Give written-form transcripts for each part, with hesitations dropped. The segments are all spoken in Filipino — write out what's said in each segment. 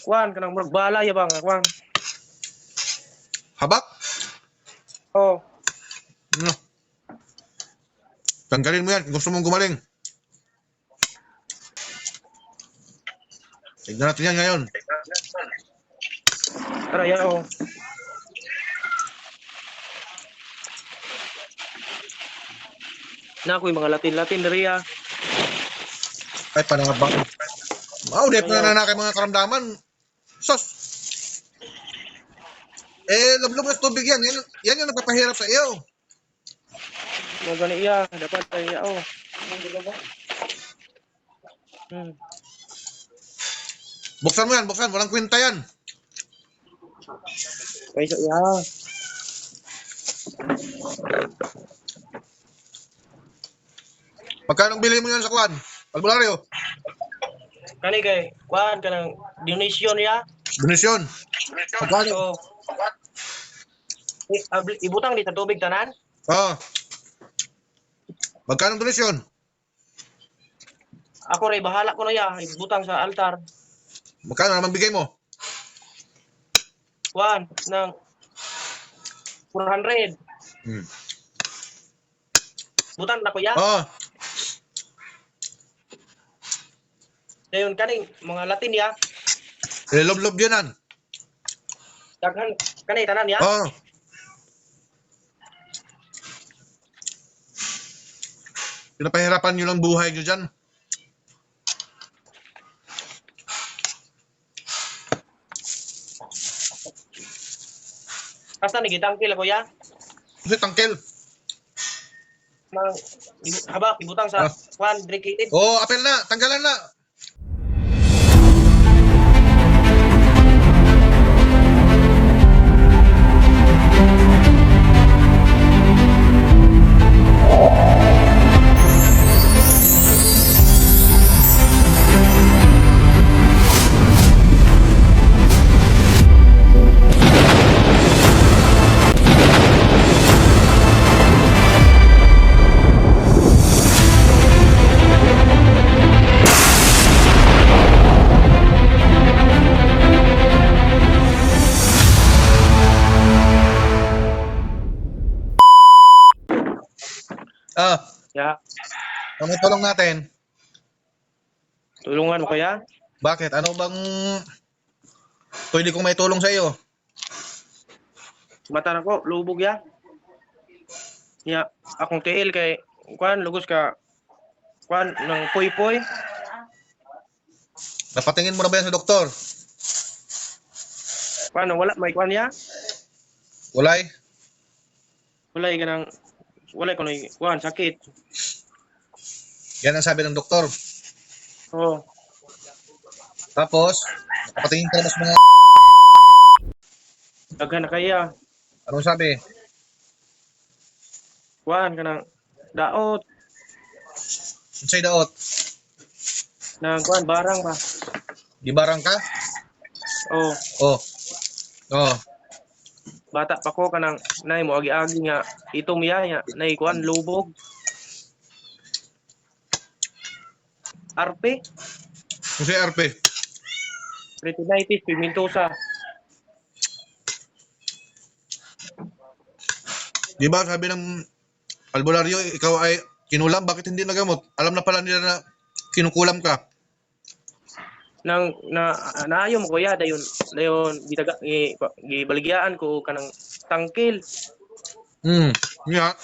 Kuan kanang murag bala ya bang kuan. Habak? Oh, Ano? Tanggalin mo yan. Gusto mong gumaling. Tignan natin yan ngayon. tara ya oh. Na ako'y mga Latin-Latin diri ya. Ay, panangabang. Dep na nanakay mga karamdaman. Sos! Lablog na tubig yan. Yan yung nagpapahirap sa iyo. Mo gani iya, dapat ay ya oh. Buksan mo yan, buksan. Walang kwenta yan. Ay so ya. Magkano bili mo yan sa kwan? Albularyo? Kani kay kuan kanang donation ya. Donasyon? Magkano? So, ibutang di sa tubig tanan. Oo. Magkano donasyon? Ako ray bahala ko na ya, ibutang sa altar. Magkano naman bigay mo? Kuan ng 400. Butang na ko ya. Oo. Dayon kaning mga Latin ya. Lob-lob yanan. Daghan kanay tanan ya. Oo. Pinapahirapan nyo lang buhay nyo dyan. Basta nagitangkil ako ya. Kasi tangkel. Nang haba ibutang sa kuan dedicated. Oo, apel na. Tanggalan na. Ya, Ano tulong natin? tulungan mo kaya? Bakit? Ano bang pwede kong may tulong sa iyo? Mata na ko, lubog ya. Ya, akong tiil kay kuan lugos ka kuan ng poy-poy. Napatingin mo na ba yan sa doktor? Kuan wala may kuan ya. Walay? Wala ganang wala ko na kuan sakit. Yan ang sabi ng doktor. Oh, Tapos, napatingin ka na ba sa mga... daghan na kaya. Anong sabi? Kuan kanang daot Unsay daot? nang kuan barang ba. Di barang ka? Oh, Oh. Oh. bata pa ko kanang nay mo agi-agi nga itom ya nay kuan lubog. Arpe, Unsay RP? retinitis pigmentosa. Di ba sabi ng albularyo, ikaw ay kinulam, bakit hindi nagamot? Alam na pala nila na kinukulam ka. Nang naayo mo kuya dayon gitaga gibaligyaan ko kanang tangkil. Yeah.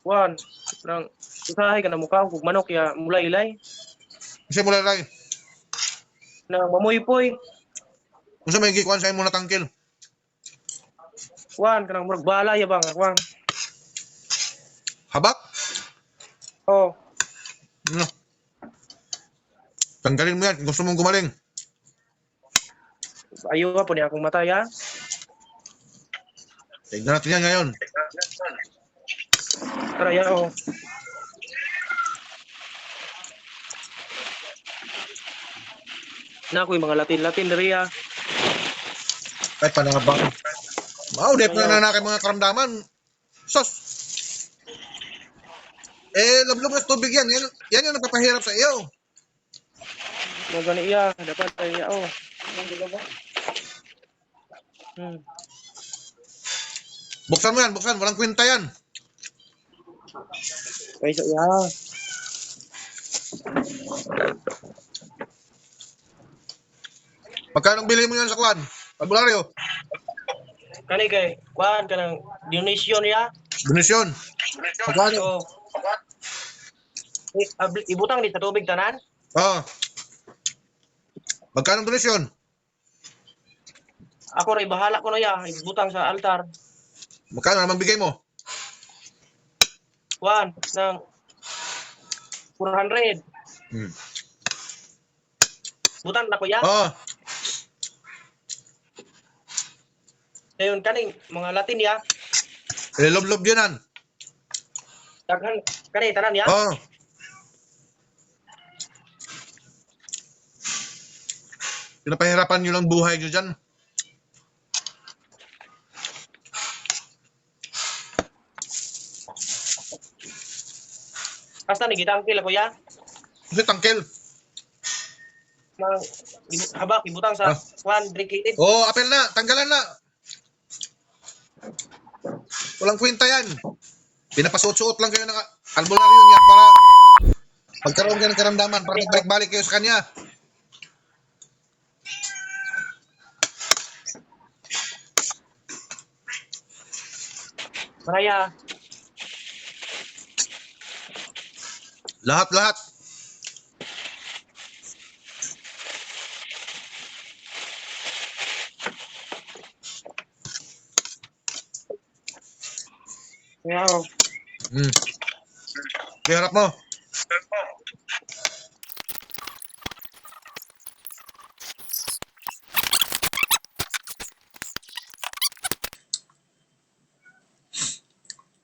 Kuan nang usahay ka na mukha kog manok ya mulay-ilay Unsay mo lalay? nang mamuypoy. Unsay may gikuan sa imo na tangkil? Kuan kanang murag bala ya bang kuan. Habak? Oh, Ano? Tanggalin mo yan. Gusto mong gumaling. ayo nga po ni akong mata ya. Tignan natin yan ngayon. Tara ya oh. Na ako'y mga Latin-Latin diri ya. Ay, panangabang. Dep na nanakay mga karamdaman. Sos! Lablog na tubig yan. Yan yung nagpapahirap sa iyo. Mo gani iya, dapat iya oh. Buksan mo yan, buksan. Walang kwenta yan. Paiso iya. Magkano bili mo yan sa kwan? Albularyo. Kani kay kuan kanang donation ya. Donasyon. Magkano? So, ibutang di sa tubig tanan. Oo. Magkano donasyon? Ako ray bahala ko na ya, ibutang sa altar. Magkano naman bigay mo? Kuan ng 400. Hmm. Butang na ko ya. Oo. Dayon kaning mga Latin ya. Lob-lob yanan. Daghan kani tanan ya. Oo. Pinapahirapan nyo lang buhay nyo dyan. Basta ni gitangkil ako ya. Kasi tangkel. Nang habak ibutang sa kuan drink Oo, apel na. Tanggalan na. Walang kwenta yan. Pinapasuot-suot lang kayo ng albularyo niya para magkaroon kayo ng karamdaman, para magbalik-balik kayo sa kanya. Maraya. Lahat-lahat. Wow. Kaya harap mo.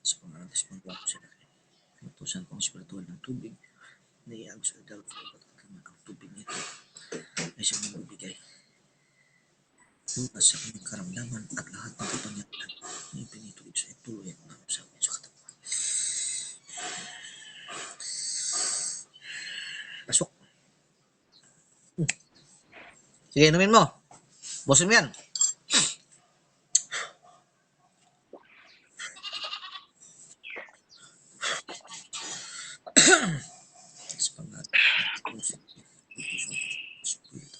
Sa pangalan ng Espiritu sa laki. Inutusan ko ang espiritual ng tubig na iagos sa daw sa pagkakaman ang tubig nito ay siyang magbibigay. Bukas sa kanyang karamdaman at lahat ng kapangyarihan na ipinituloy sa ituloy at sa amin sa katawan. Pasok. Sige, inumin mo. Bosin mo yan. Sa pangalan ng Espiritu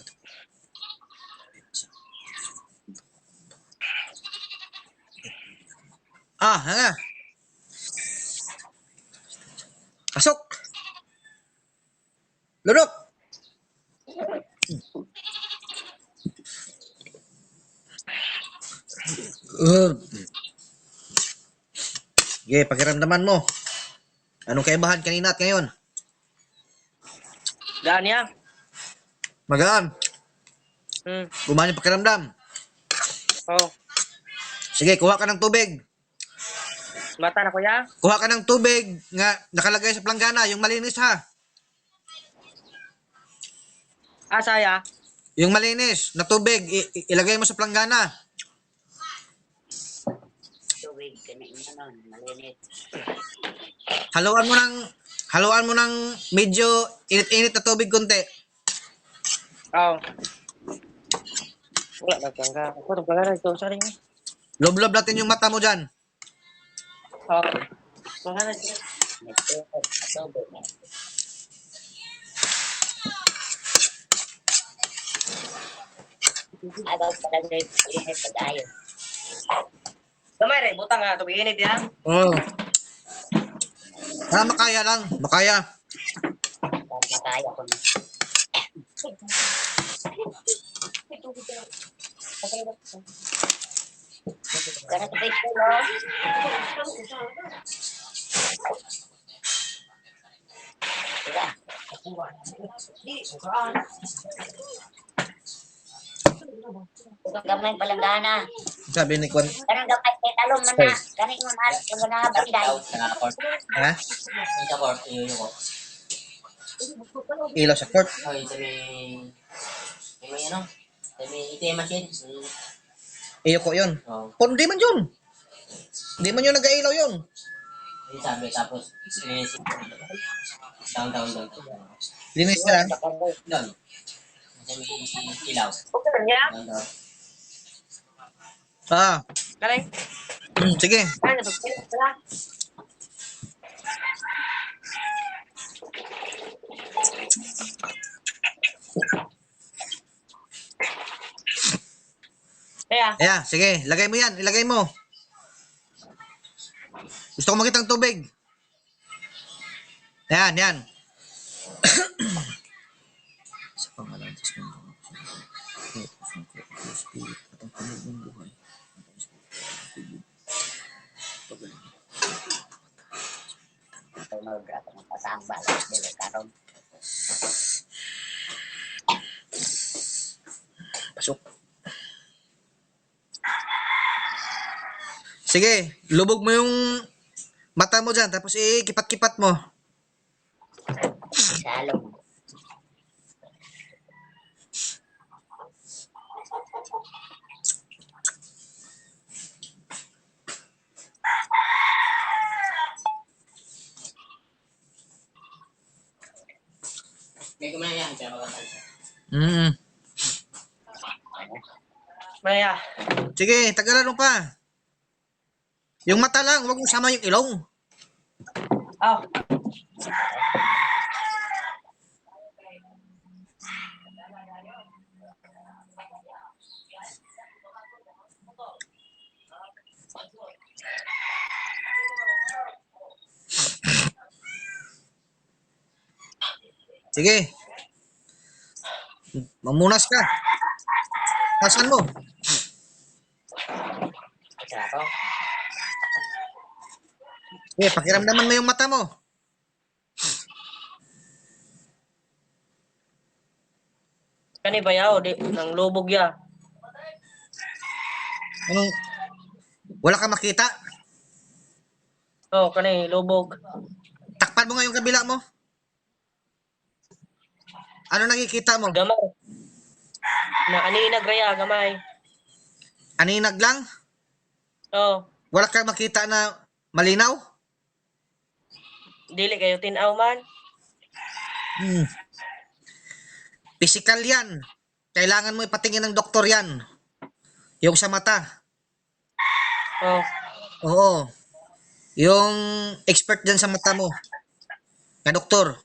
at hanga. Pasok. Lunok. Sige, pakiramdaman mo. Anong kaibahan kanina at ngayon? Daan ya. Magaan. Gumana yung pakiramdam. Oh. Sige, kuha ka ng tubig. Mata na ko ya. Kuha ka ng tubig nga nakalagay sa planggana, yung malinis ha. Asa ya. Yung malinis na tubig, ilagay mo sa planggana. Tubig, kanain malinis. Haluan mo ng medyo init-init na tubig konti. Oh. Wala na tangga. Ako tong pagara ito sa ring. Lob-lob natin yung mata mo dyan. Oh. Pagara ito. Tubig. Agaw pala na init pag-ayo. Gamay rin, butang nga, tubig init ya. Oo. Makaya lang. Makaya. Makaya ko na. Kaya tubig ko, no? Diba? Ito gamay palanggana. Sabi ni Kwan. Karang dapat kay talong man na. Kaning mo na, kung na banday. Ha? Sa court, yun ko. Ilaw sa court. Okay, sa may ano? Sa may ATM machine. Iyo ko yun. Oh, Pero di man yun. Di man yun nag-ailaw yun. yun sabi, tapos, down. Linis ka lang. Down. May ilaw. Okay niya. Ganda. Kanay. Sige. Ano ba? Wala. Kaya, Ayan, sige. Lagay mo yan. Ilagay mo. Gusto ko makita ang tubig. Ayan, yan. Sa pangalan Diyos ng mga puso ko, ang Spirit at ang kamay ng buhay. At ang Spirit at ang pagaling. mag-ato ng pasamba. Dili karon. Pasok. Sige, lubog mo yung mata mo dyan. Tapos kipat-kipat mo. Salong. May kumaya yan, kaya maganda siya. Mm. Maya. Sige, tagalan mo pa. Yung mata lang, huwag mo sama yung ilong. Oh. Sige. Mamunas ka. Tasan mo. Sa to. Sige, pakiramdaman mo yung mata mo. Kani ba yaw? Di, nang lubog ya. Anong, wala ka makita? Oh, kani, lubog. Takpan mo nga yung kabila mo. Ano nakikita mo? Gamay. Na aninag raya, gamay. Aninag lang? Oh, Wala kang makita na malinaw? dili kayo tinaw man. Hmm. Physical yan. Kailangan mo ipatingin ng doktor yan. Yung sa mata. Oh, Oo. Yung expert dyan sa mata mo. Na doktor.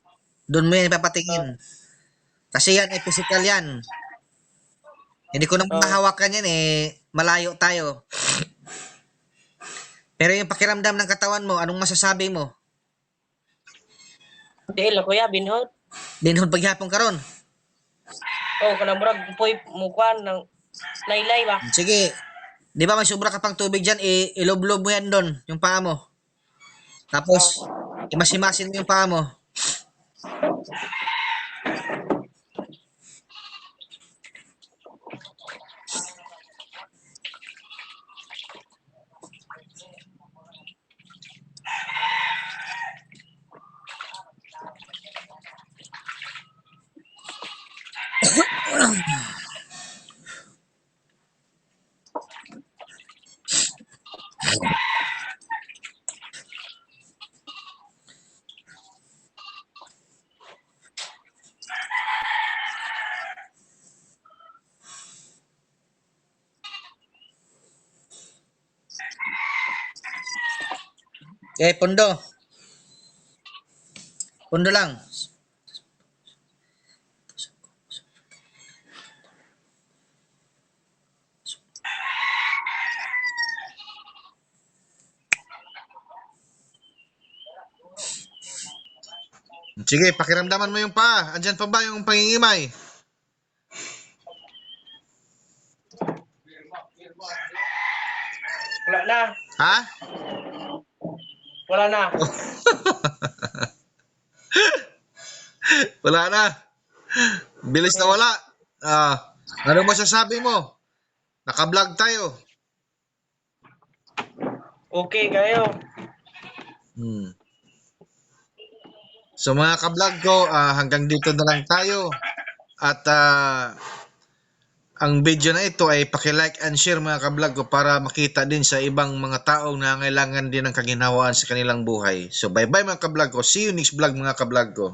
Doon mo yan ipapatingin. Kasi yan, physical yan. Hindi ko naman mahawakan yan malayo tayo. Pero yung pakiramdam ng katawan mo, anong masasabi mo? dili la kuya binhod. Dinhon paghapon karon. Oh, kanang murag puy mukwan ng laylay ba? Sige. Di ba may sobra ka pang tubig dyan, iloblob mo yan doon, yung paa mo. Tapos, imasimasin mo yung paa mo. Pundo. Pundo lang. Sige, pakiramdaman mo yung paa. Andyan pa ba yung pangingimay? Wala na. Ha? Wala na. Wala na. Bilis na wala. Ano masasabi mo? Naka-vlog tayo. Okay kayo. So mga ka-vlog ko, hanggang dito na lang tayo. At ang video na ito ay paki-like and share mga ka-vlog ko para makita din sa ibang mga taong nangailangan din ng kaginhawaan sa kanilang buhay. So bye-bye mga ka-vlog ko. See you next vlog mga ka-vlog ko.